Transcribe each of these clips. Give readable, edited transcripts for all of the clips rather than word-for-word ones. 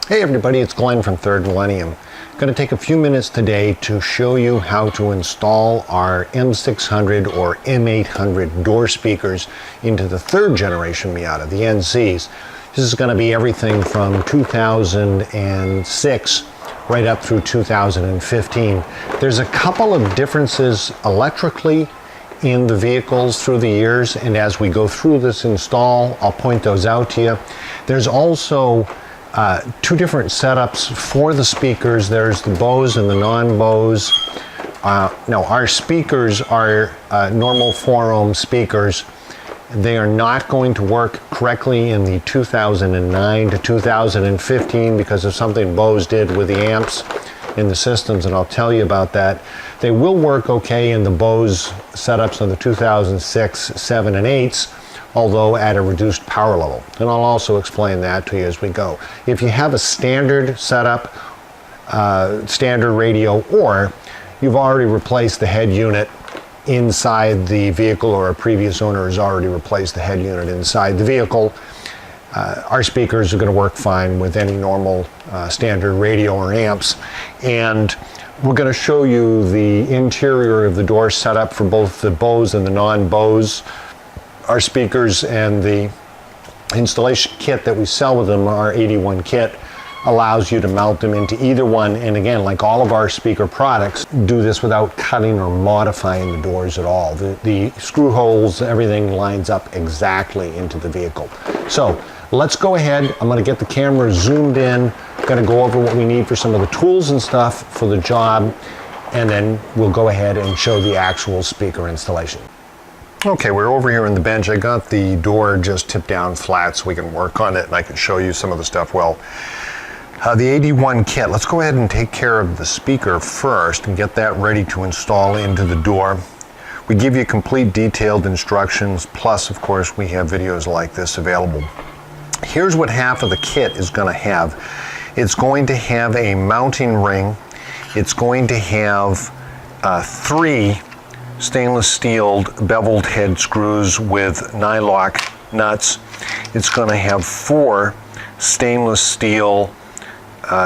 Hey everybody, it's Glenn from Third Millennium. Going to take a few minutes today to show you how to install our M600 or M800 door speakers into the third generation Miata, the NCs. This is going to be everything from 2006 right up through 2015. There's a couple of differences electrically in the vehicles through the years, and as we go through this install, I'll point those out to you. There's also two different setups for the speakers. There's the Bose and the non-Bose. Now, our speakers are normal 4-ohm speakers. They are not going to work correctly in the 2009 to 2015 because of something Bose did with the amps in the systems, and I'll tell you about that. They will work okay in the Bose setups of the 2006, 7, and 8s, although at a reduced power level. And I'll also explain that to you as we go. If you have a standard setup, standard radio, or you've already replaced the head unit inside the vehicle, or a previous owner has already replaced the head unit inside the vehicle, our speakers are going to work fine with any normal standard radio or amps. And we're going to show you the interior of the door setup for both the Bose and the non-Bose. Our speakers and the installation kit that we sell with them, our 81 kit, allows you to mount them into either one. And again, like all of our speaker products, do this without cutting or modifying the doors at all. The screw holes, everything lines up exactly into the vehicle. So let's go ahead. I'm going to get the camera zoomed in. Going to go over what we need for some of the tools and stuff for the job, and then we'll go ahead and show the actual speaker installation. Okay, we're over here in the bench. I got the door just tipped down flat so we can work on it and I can show you some of the stuff well. The 81 kit, let's go ahead and take care of the speaker first and get that ready to install into the door. We give you complete detailed instructions, plus of course we have videos like this available. Here's what half of the kit is going to have. It's going to have a mounting ring. It's going to have 3 stainless steel beveled head screws with nylock nuts. It's going to have 4 stainless steel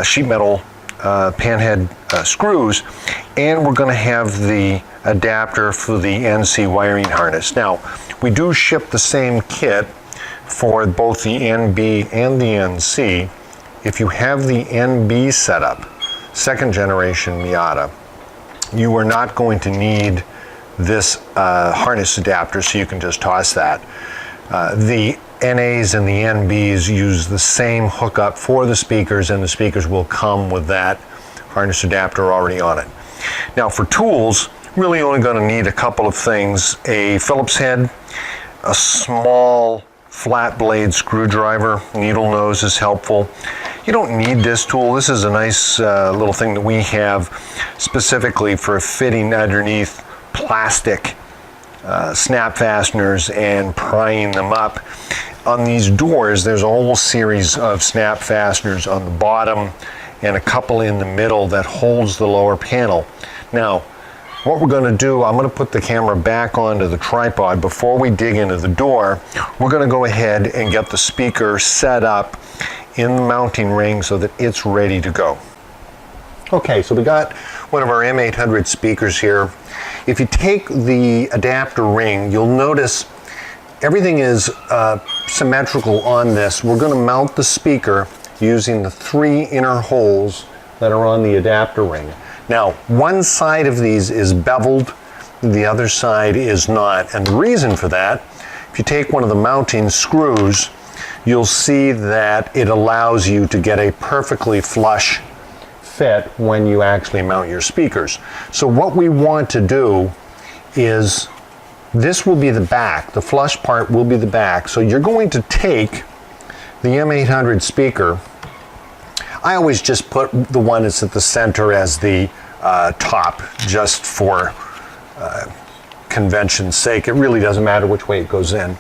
sheet metal panhead screws, and we're going to have the adapter for the NC wiring harness. Now, we do ship the same kit for both the NB and the NC. If you have the NB setup, second generation Miata, you are not going to need this harness adapter, so you can just toss that. The NAs and the NBs use the same hookup for the speakers, and the speakers will come with that harness adapter already on it. Now for tools, really only going to need a couple of things: a Phillips head, a small flat blade screwdriver. Needle nose is helpful. You don't need this tool. This is a nice little thing that we have specifically for fitting underneath plastic snap fasteners and prying them up. On these doors, there's a whole series of snap fasteners on the bottom and a couple in the middle that holds the lower panel. Now, what we're going to do, I'm going to put the camera back onto the tripod. Before we dig into the door, we're going to go ahead and get the speaker set up in the mounting ring so that it's ready to go. Okay, so we got one of our M800 speakers here. If you take the adapter ring, you'll notice everything is symmetrical on this. We're going to mount the speaker using the 3 inner holes that are on the adapter ring. Now, one side of these is beveled, the other side is not. And the reason for that, if you take one of the mounting screws, you'll see that it allows you to get a perfectly flush fit when you actually mount your speakers. So what we want to do is, this will be the back, the flush part will be the back. So you're going to take the M800 speaker. I always just put the one that's at the center as the top, just for convention's sake. It really doesn't matter which way it goes in.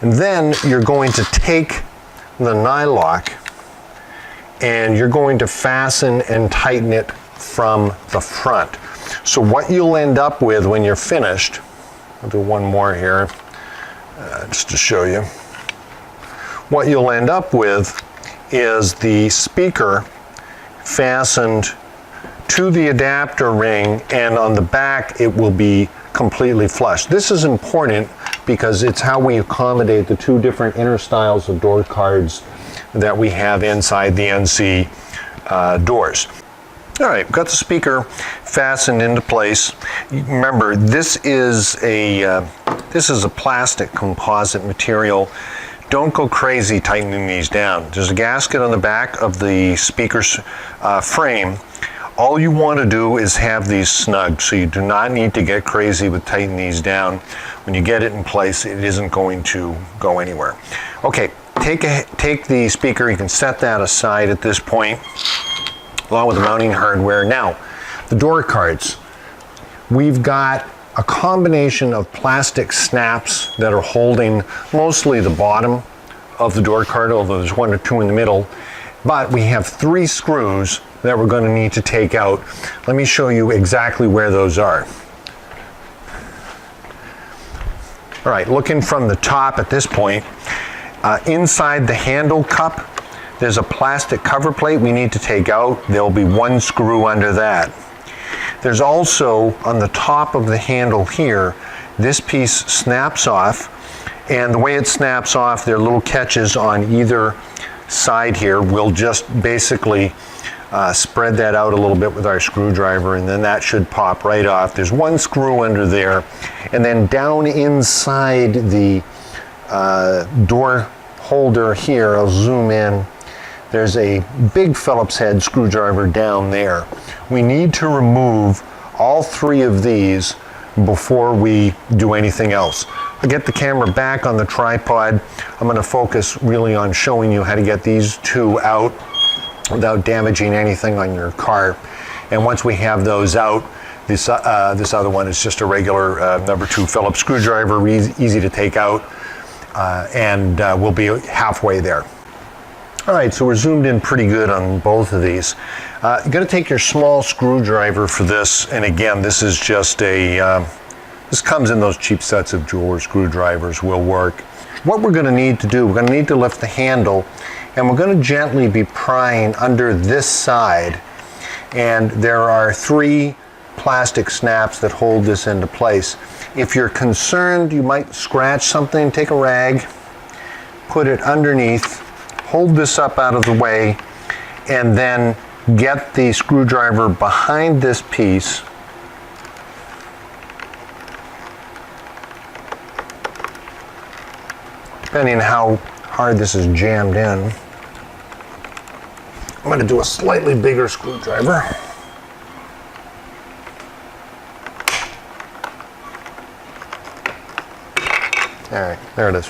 And then you're going to take the nylock and you're going to fasten and tighten it from the front. So what you'll end up with when you're finished, I'll do one more here just to show you. What you'll end up with is the speaker fastened to the adapter ring, and on the back it will be completely flush. This is important because it's how we accommodate the two different inner styles of door cards that we have inside the NC doors. All right, we've got the speaker fastened into place. Remember, this is a plastic composite material. Don't go crazy tightening these down. There's a gasket on the back of the speaker's frame. All you want to do is have these snug, so you do not need to get crazy with tightening these down. When you get it in place, it isn't going to go anywhere. Okay, take the speaker, you can set that aside at this point, along with the mounting hardware. Now, the door cards. We've got a combination of plastic snaps that are holding mostly the bottom of the door card, although there's one or two in the middle. But we have 3 screws that we're going to need to take out. Let me show you exactly where those are. All right, looking from the top at this point, inside the handle cup, there's a plastic cover plate we need to take out. There'll be 1 screw under that. There's also, on the top of the handle here, this piece snaps off, and the way it snaps off, there are little catches on either side here. We'll just basically spread that out a little bit with our screwdriver, and then that should pop right off. There's 1 screw under there, and then down inside the door holder here, I'll zoom in, there's a big Phillips head screwdriver down there. We need to remove all 3 of these before we do anything else. I'll get the camera back on the tripod. I'm going to focus really on showing you how to get these 2 out without damaging anything on your car. And once we have those out, this other one is just a regular number 2 Phillips screwdriver, easy to take out, and we'll be halfway there. All right, so we're zoomed in pretty good on both of these. You're going to take your small screwdriver for this, and again, this is just a, this comes in those cheap sets of jeweler screwdrivers, will work. What we're going to need to do, we're going to need to lift the handle, and we're going to gently be prying under this side, and there are 3 plastic snaps that hold this into place. If you're concerned you might scratch something, take a rag, put it underneath, hold this up out of the way, and then get the screwdriver behind this piece. Depending on how hard this is jammed in. I'm going to do a slightly bigger screwdriver. All right, there it is.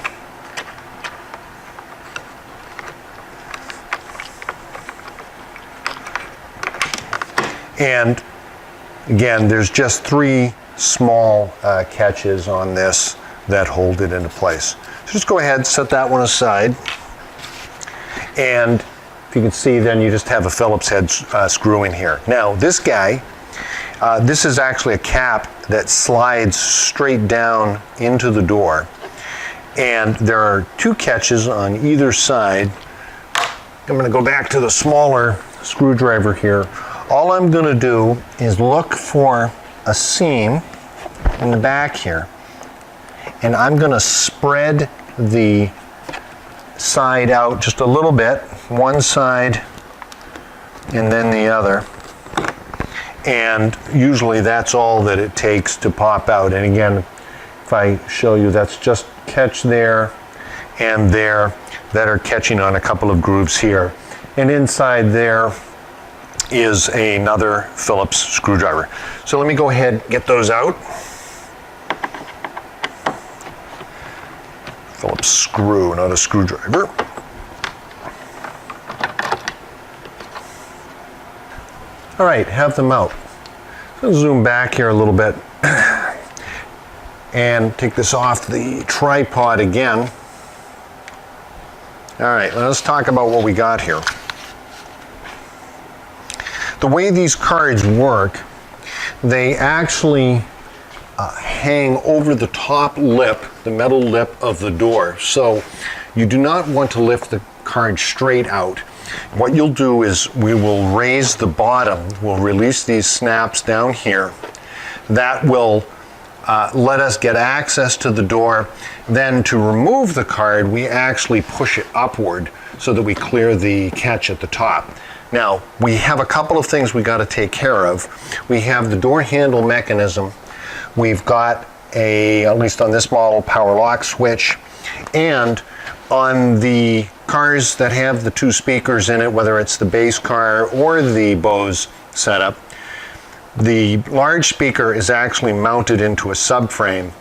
And again, there's just 3 small catches on this that hold it into place. So just go ahead, set that one aside. And if you can see, then you just have a Phillips head screw in here. Now, this guy, this is actually a cap that slides straight down into the door. And there are 2 catches on either side. I'm going to go back to the smaller screwdriver here. All I'm going to do is look for a seam in the back here, and I'm going to spread the side out just a little bit, one side and then the other, and usually that's all that it takes to pop out. And again, if I show you, that's just catch there and there that are catching on a couple of grooves here, and inside there is another Phillips screwdriver. So let me go ahead and get those out. Phillips screw, not a screwdriver. All right, have them out. So zoom back here a little bit and take this off the tripod again. All right, let's talk about what we got here. The way these cards work, they actually hang over the top lip, the metal lip of the door. So you do not want to lift the card straight out. What you'll do is we will raise the bottom, we'll release these snaps down here. That will let us get access to the door. Then to remove the card, we actually push it upward so that we clear the catch at the top. Now, we have a couple of things we got to take care of. We have the door handle mechanism. We've got at least on this model, power lock switch. And on the cars that have the two speakers in it, whether it's the base car or the Bose setup, the large speaker is actually mounted into a subframe,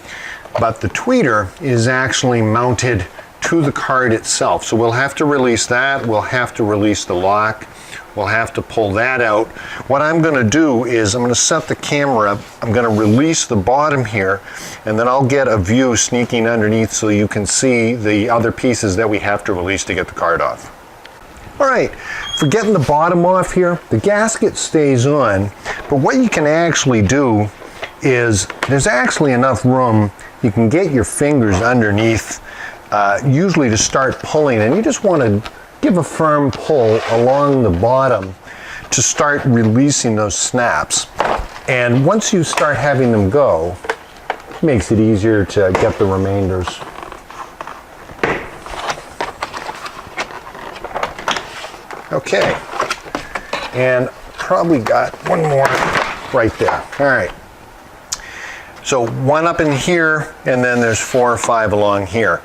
but the tweeter is actually mounted to the card itself. So we'll have to release that, we'll have to release the lock, we'll have to pull that out. What I'm going to do is I'm going to set the camera up, I'm going to release the bottom here, and then I'll get a view sneaking underneath so you can see the other pieces that we have to release to get the card off. Alright, for getting the bottom off here, the gasket stays on, but what you can actually do is there's actually enough room, you can get your fingers underneath, usually to start pulling, and you just want to give a firm pull along the bottom to start releasing those snaps. And once you start having them go, it makes it easier to get the remainders. Okay, and probably got one more right there. All right. So one up in here, and then there's 4 or 5 along here.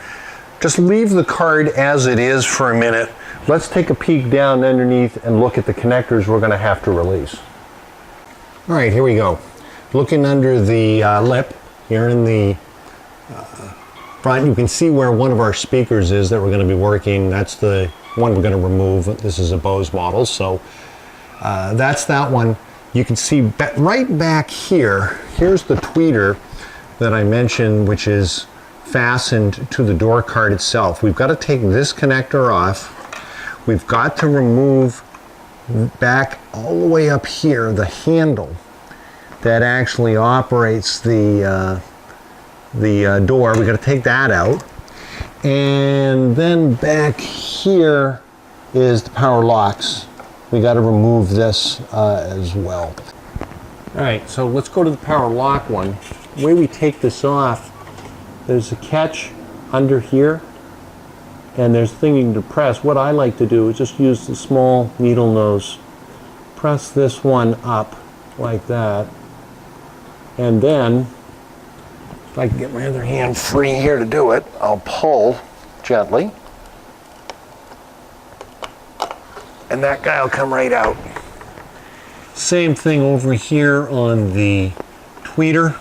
Just leave the card as it is for a minute. Let's take a peek down underneath and look at the connectors we're going to have to release. All right, here we go. Looking under the lip here in the front, you can see where one of our speakers is that we're going to be working. That's the one we're going to remove. This is a Bose model, so that's that one. You can see right back here, here's the tweeter that I mentioned, which is fastened to the door card itself. We've got to take this connector off. We've got to remove back all the way up here the handle that actually operates the door. We've got to take that out. And then back here is the power locks. We got to remove this as well. All right, so let's go to the power lock one. The way we take this off, there's a catch under here, and there's a thing you can press. What I like to do is just use the small needle nose, press this one up like that, and then if I can get my other hand free here to do it, I'll pull gently. And that guy will come right out. Same thing over here on the tweeter.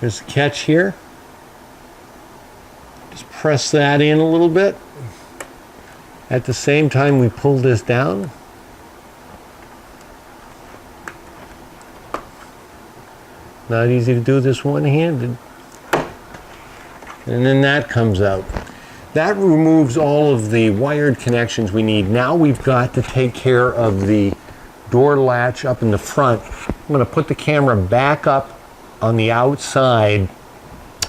There's a catch here. Just press that in a little bit. At the same time we pull this down. Not easy to do this one-handed. And then that comes out. That removes all of the wired connections we need. Now we've got to take care of the door latch up in the front. I'm going to put the camera back up on the outside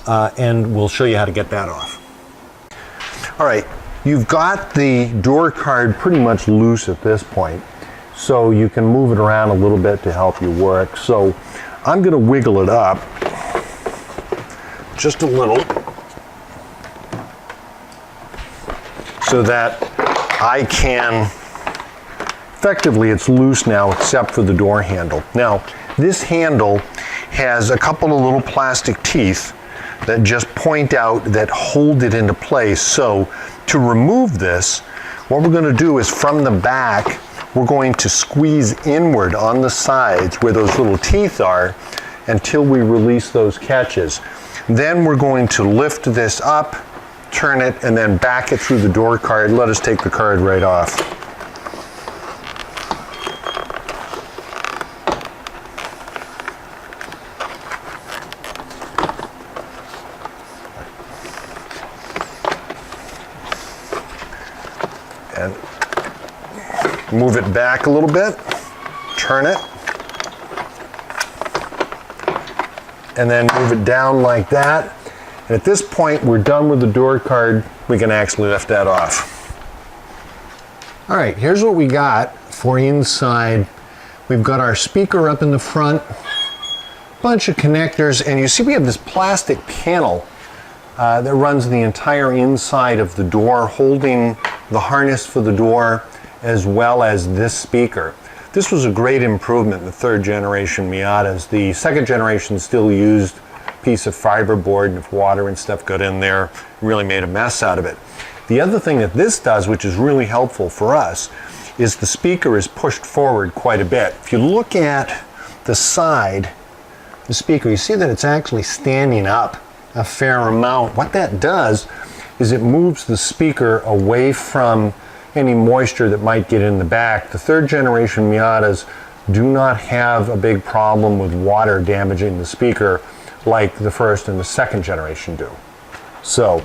and we'll show you how to get that off. All right, you've got the door card pretty much loose at this point, so you can move it around a little bit to help you work. So I'm going to wiggle it up just a little so that I can, effectively it's loose now except for the door handle. Now this handle has a couple of little plastic teeth that just point out that hold it into place. So to remove this, what we're going to do is from the back we're going to squeeze inward on the sides where those little teeth are until we release those catches. Then we're going to lift this up, turn it, and then back it through the door card. Let us take the card right off. And move it back a little bit, turn it, and then move it down like that. And at this point, we're done with the door card. We can actually lift that off. All right, here's what we got for inside. We've got our speaker up in the front, bunch of connectors, and you see we have this plastic panel that runs the entire inside of the door, holding the harness for the door as well as this speaker. This was a great improvement in the third generation Miatas. The second generation still used a piece of fiberboard, and if water and stuff got in there, really made a mess out of it. The other thing that this does, which is really helpful for us, is the speaker is pushed forward quite a bit. If you look at the side, the speaker, you see that it's actually standing up a fair amount. What that does is it moves the speaker away from any moisture that might get in the back. The third generation Miatas do not have a big problem with water damaging the speaker like the first and the second generation do. So,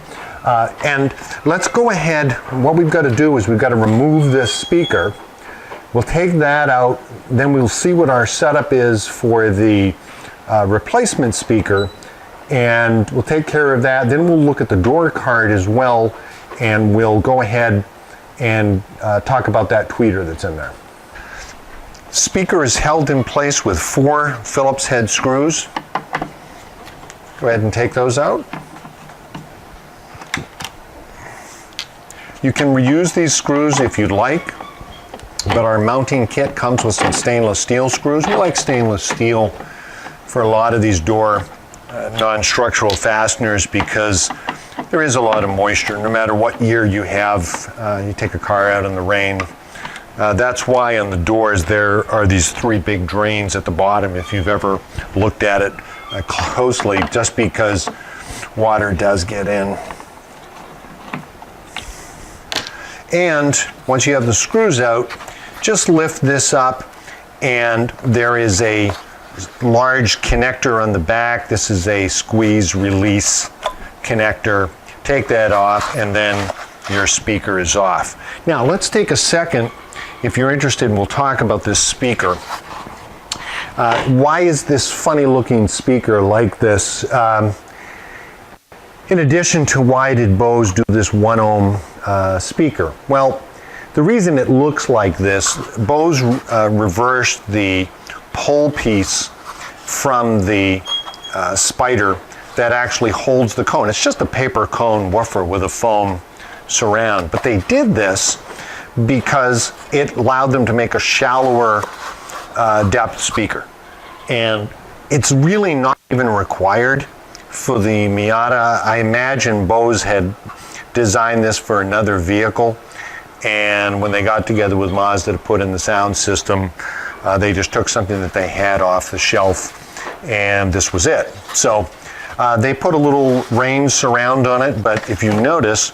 and let's go ahead. What we've got to do is we've got to remove this speaker. We'll take that out, then we'll see what our setup is for the replacement speaker, and we'll take care of that. Then we'll look at the door card as well, and we'll go ahead and talk about that tweeter that's in there. Speaker is held in place with 4 Phillips head screws. Go ahead and take those out. You can reuse these screws if you'd like, but our mounting kit comes with some stainless steel screws. We like stainless steel for a lot of these door non-structural fasteners because there is a lot of moisture. No matter what year you have, you take a car out in the rain. That's why on the doors there are these 3 big drains at the bottom if you've ever looked at it closely, just because water does get in. And once you have the screws out, just lift this up, and there is a large connector on the back. This is a squeeze release connector. Take that off, and then your speaker is off. Now let's take a second. If you're interested, we'll talk about this speaker. Why is this funny looking speaker like this? In addition to why did Bose do this 1 ohm speaker? Well, the reason it looks like this, Bose reversed the pole piece from the spider that actually holds the cone. It's just a paper cone woofer with a foam surround. But they did this because it allowed them to make a shallower depth speaker. And it's really not even required for the Miata. I imagine Bose had designed this for another vehicle, and when they got together with Mazda to put in the sound system, they just took something that they had off the shelf, and this was it. So they put a little rain surround on it, but if you notice,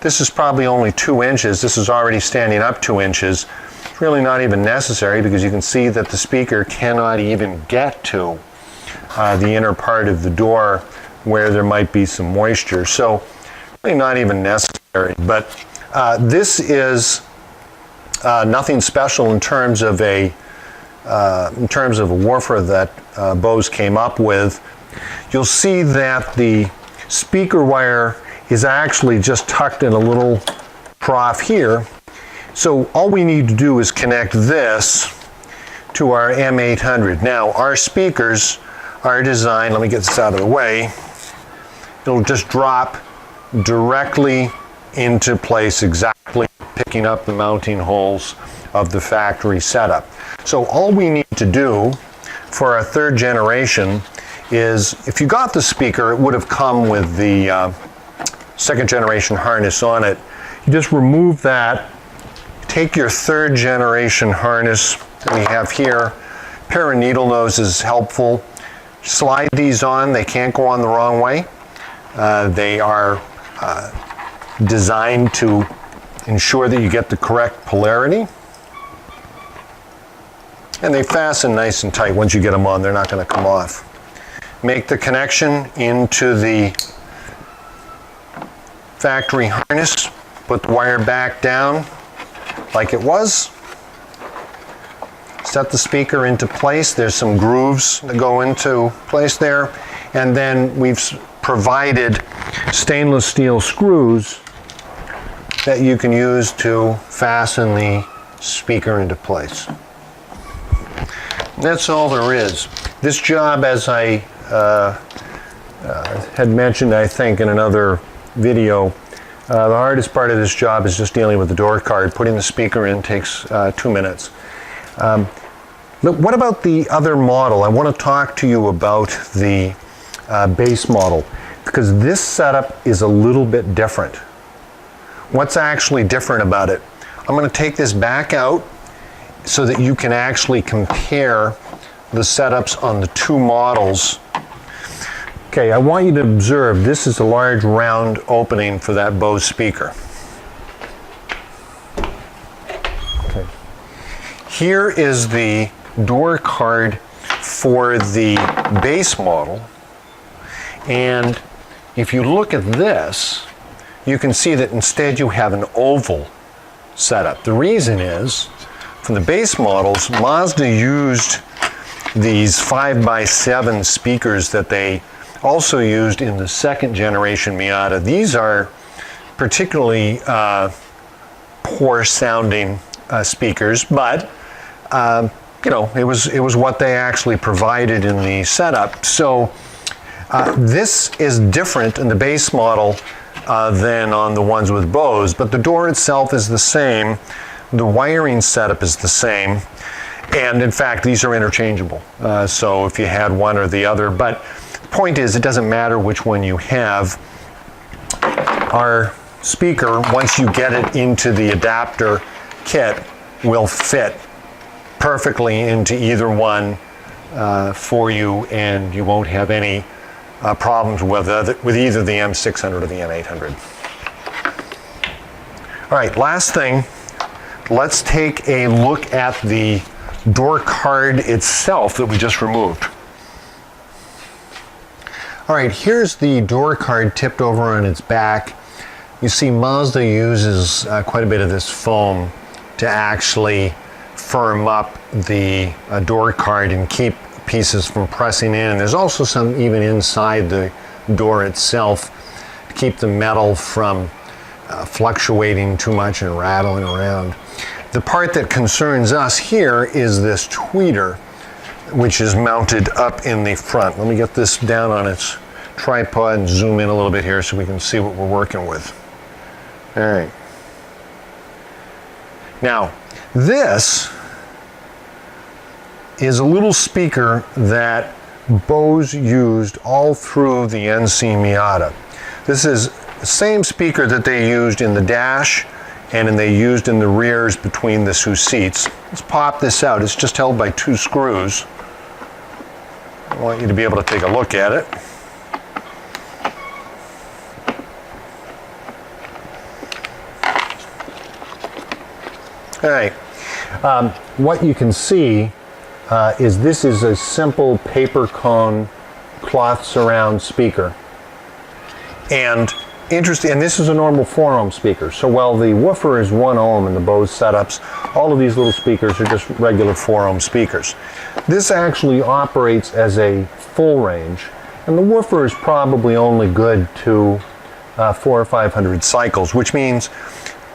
this is probably only 2 inches. This is already standing up 2 inches. It's really not even necessary because you can see that the speaker cannot even get to the inner part of the door where there might be some moisture. So really not even necessary. But this is nothing special in terms of a woofer that Bose came up with. You'll see that the speaker wire is actually just tucked in a little trough here. So all we need to do is connect this to our M800. Now our speakers are designed, let me get this out of the way, it'll just drop directly into place, exactly picking up the mounting holes of the factory setup. So all we need to do for our 3rd generation is, if you got the speaker, it would have come with the 2nd generation harness on it. You just remove that, take your 3rd generation harness that we have here. A pair of needle nose is helpful. Slide these on. They can't go on the wrong way. They are designed to ensure that you get the correct polarity. And they fasten nice and tight. Once you get them on, they're not going to come off. Make the connection into the factory harness. Put the wire back down like it was. Set the speaker into place. There's some grooves that go into place there. And then we've provided stainless steel screws that you can use to fasten the speaker into place. That's all there is. This job, as I had mentioned, I think, in another video, the hardest part of this job is just dealing with the door card. Putting the speaker in takes 2 minutes. Look, what about the other model? I want to talk to you about the base model, because this setup is a little bit different. What's actually different about it? I'm going to take this back out so that you can actually compare the setups on the two models. Okay, I want you to observe this is a large round opening for that Bose speaker. Okay. Here is the door card for the base model, and if you look at this, you can see that instead you have an oval setup. The reason is, for the base models, Mazda used these 5x7 speakers that they also used in the second generation Miata. These are particularly poor sounding speakers, but you know, it was what they actually provided in the setup. So this is different in the base model than on the ones with Bose, but the door itself is the same. The wiring setup is the same, and in fact these are interchangeable, so if you had one or the other, but the point is it doesn't matter which one you have. Our speaker, once you get it into the adapter kit, will fit perfectly into either one for you, and you won't have any problems with either the M600 or the M800. All right, last thing, let's take a look at the door card itself that we just removed. All right, here's the door card tipped over on its back. You see Mazda uses quite a bit of this foam to actually firm up the door card and keep pieces from pressing in. And there's also some even inside the door itself to keep the metal from fluctuating too much and rattling around. The part that concerns us here is this tweeter, which is mounted up in the front. Let me get this down on its tripod and zoom in a little bit here so we can see what we're working with. All right. Now, this is a little speaker that Bose used all through the NC Miata. This is the same speaker that they used in the dash and they used in the rears between the two seats. Let's pop this out. It's just held by 2 screws. I want you to be able to take a look at it. All right. What you can see is this is a simple paper cone cloth surround speaker. And interesting, and this is a normal 4 ohm speaker. So while the woofer is 1 ohm in the Bose setups, all of these little speakers are just regular 4 ohm speakers. This actually operates as a full range, and the woofer is probably only good to 400 or 500 cycles, which means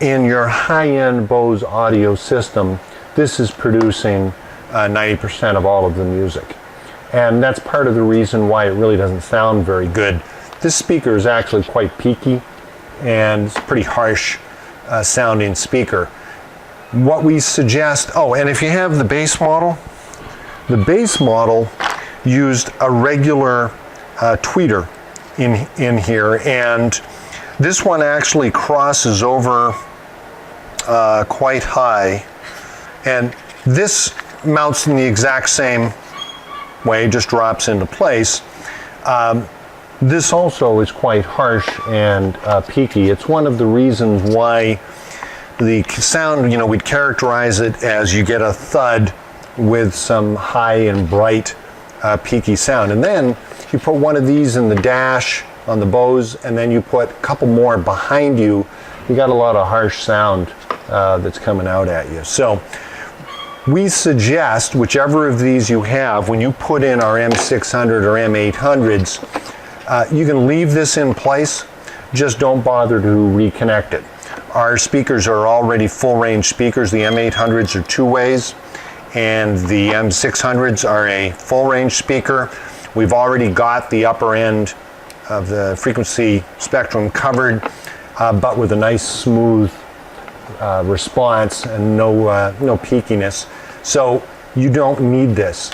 in your high-end Bose audio system, this is producing 90% of all of the music. And that's part of the reason why it really doesn't sound very good. This speaker is actually quite peaky, and it's a pretty harsh sounding speaker. What we suggest, oh, and if you have the base model used a regular tweeter in here, and this one actually crosses over quite high, and this mounts in the exact same way, just drops into place. This also is quite harsh and peaky. It's one of the reasons why the sound, you know, we'd characterize it as you get a thud with some high and bright peaky sound. And then you put one of these in the dash on the Bose, and then you put a couple more behind you, you got a lot of harsh sound that's coming out at you. So we suggest whichever of these you have, when you put in our M600 or M800s, you can leave this in place, just don't bother to reconnect it. Our speakers are already full range speakers. The M800s are 2-ways, and the M600s are a full range speaker. We've already got the upper end of the frequency spectrum covered, but with a nice smooth response and no peakiness. So you don't need this.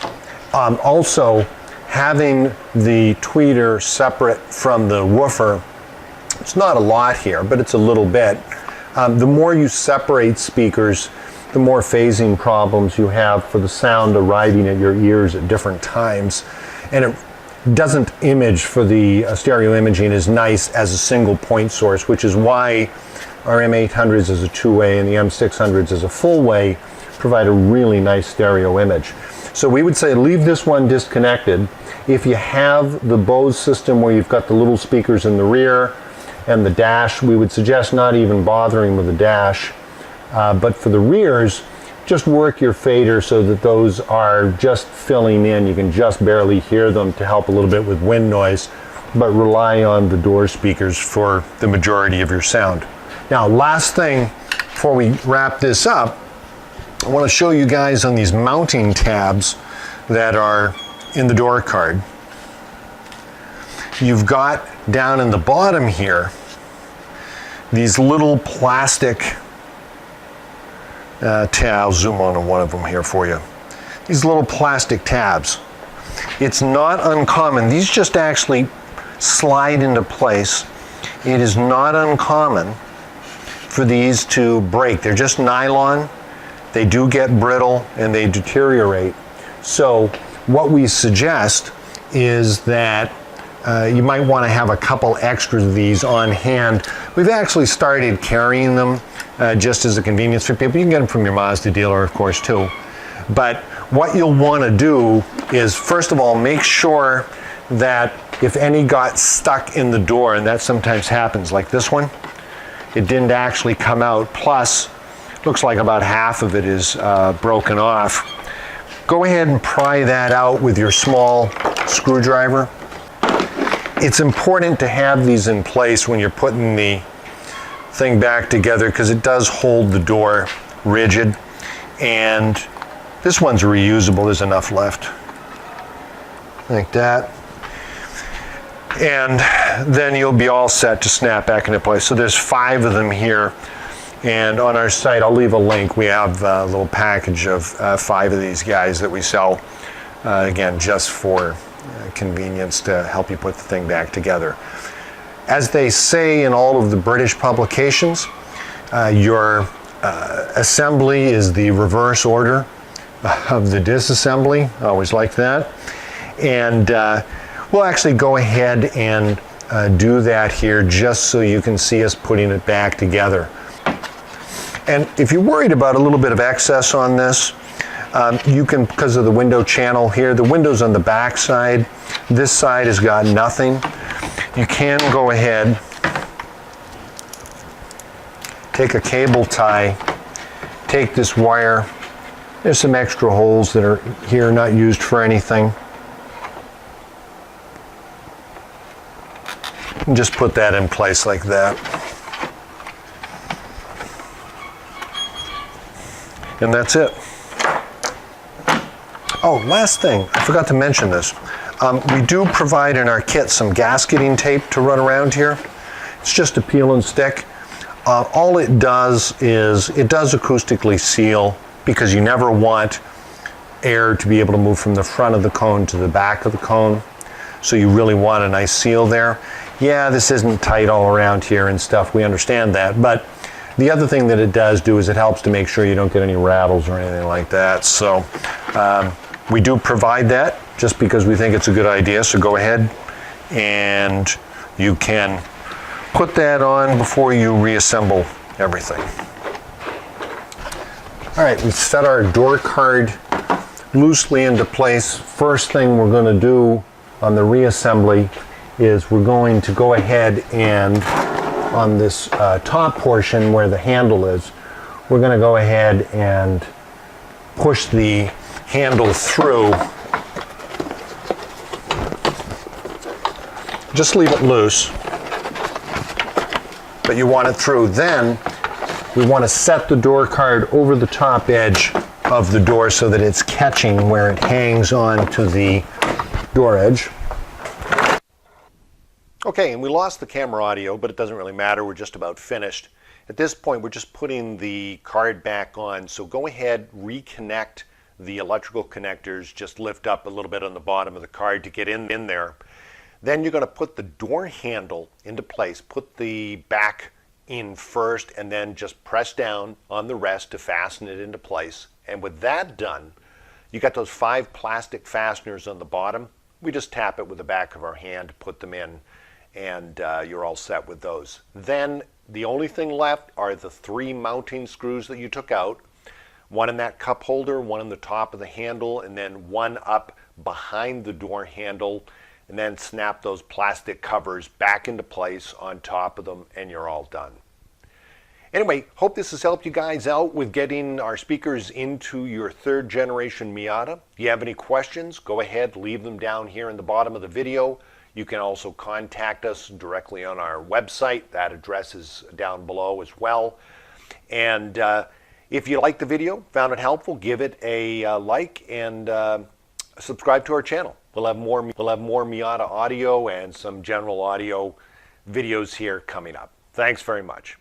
Also, having the tweeter separate from the woofer, it's not a lot here, but it's a little bit. The more you separate speakers, the more phasing problems you have for the sound arriving at your ears at different times. And it doesn't image for the stereo imaging as nice as a single point source, which is why our M800s is a 2-way and the M600s is a full way, provide a really nice stereo image. So we would say leave this one disconnected. If you have the Bose system where you've got the little speakers in the rear and the dash, we would suggest not even bothering with the dash. But for the rears, just work your fader so that those are just filling in. You can just barely hear them to help a little bit with wind noise, but rely on the door speakers for the majority of your sound. Now, last thing before we wrap this up, I want to show you guys on these mounting tabs that are in the door card. You've got down in the bottom here these little plastic tabs. I'll zoom on one of them here for you. These little plastic tabs. It's not uncommon. These just actually slide into place. It is not uncommon for these to break. They're just nylon. They do get brittle and they deteriorate. So what we suggest is that you might want to have a couple extra of these on hand. We've actually started carrying them just as a convenience for people. You can get them from your Mazda dealer, of course, too. But what you'll want to do is, first of all, make sure that if any got stuck in the door, and that sometimes happens, like this one, it didn't actually come out. Plus, looks like about half of it is broken off. Go ahead and pry that out with your small screwdriver. It's important to have these in place when you're putting the thing back together because it does hold the door rigid. And this one's reusable. There's enough left. Like that. And then you'll be all set to snap back into place. So there's 5 of them here. And on our site, I'll leave a link. We have a little package of 5 of these guys that we sell, again, just for convenience to help you put the thing back together. As they say in all of the British publications, your assembly is the reverse order of the disassembly. I always like that. And we'll actually go ahead and do that here just so you can see us putting it back together. And if you're worried about a little bit of excess on this, you can, because of the window channel here, the window's on the back side. This side has got nothing. You can go ahead, take a cable tie, take this wire. There's some extra holes that are here, not used for anything. And just put that in place like that. And that's it. Oh, last thing, I forgot to mention this. We do provide in our kit some gasketing tape to run around here. It's just a peel and stick. All it does is, it does acoustically seal because you never want air to be able to move from the front of the cone to the back of the cone. So you really want a nice seal there. Yeah, this isn't tight all around here and stuff, we understand that, but the other thing that it does do is it helps to make sure you don't get any rattles or anything like that. So we do provide that just because we think it's a good idea. So go ahead and you can put that on before you reassemble everything. All right, we've set our door card loosely into place. First thing we're going to do on the reassembly is we're going to go ahead and on this top portion where the handle is, we're going to go ahead and push the handle through. Just leave it loose, but you want it through. Then we want to set the door card over the top edge of the door so that it's catching where it hangs on to the door edge. Okay, and we lost the camera audio, but it doesn't really matter. We're just about finished. At this point, we're just putting the card back on. So go ahead, reconnect the electrical connectors. Just lift up a little bit on the bottom of the card to get in there. Then you're going to put the door handle into place. Put the back in first and then just press down on the rest to fasten it into place. And with that done, you got those 5 plastic fasteners on the bottom. We just tap it with the back of our hand to put them in, and you're all set with those. Then the only thing left are the 3 mounting screws that you took out. One in that cup holder, one on the top of the handle, and then one up behind the door handle, and then snap those plastic covers back into place on top of them, and you're all done. Anyway, hope this has helped you guys out with getting our speakers into your 3rd generation Miata. If you have any questions, go ahead, leave them down here in the bottom of the video. You can also contact us directly on our website. That address is down below as well. And if you liked the video, found it helpful, give it a like and subscribe to our channel. We'll have more Miata audio and some general audio videos here coming up. Thanks very much.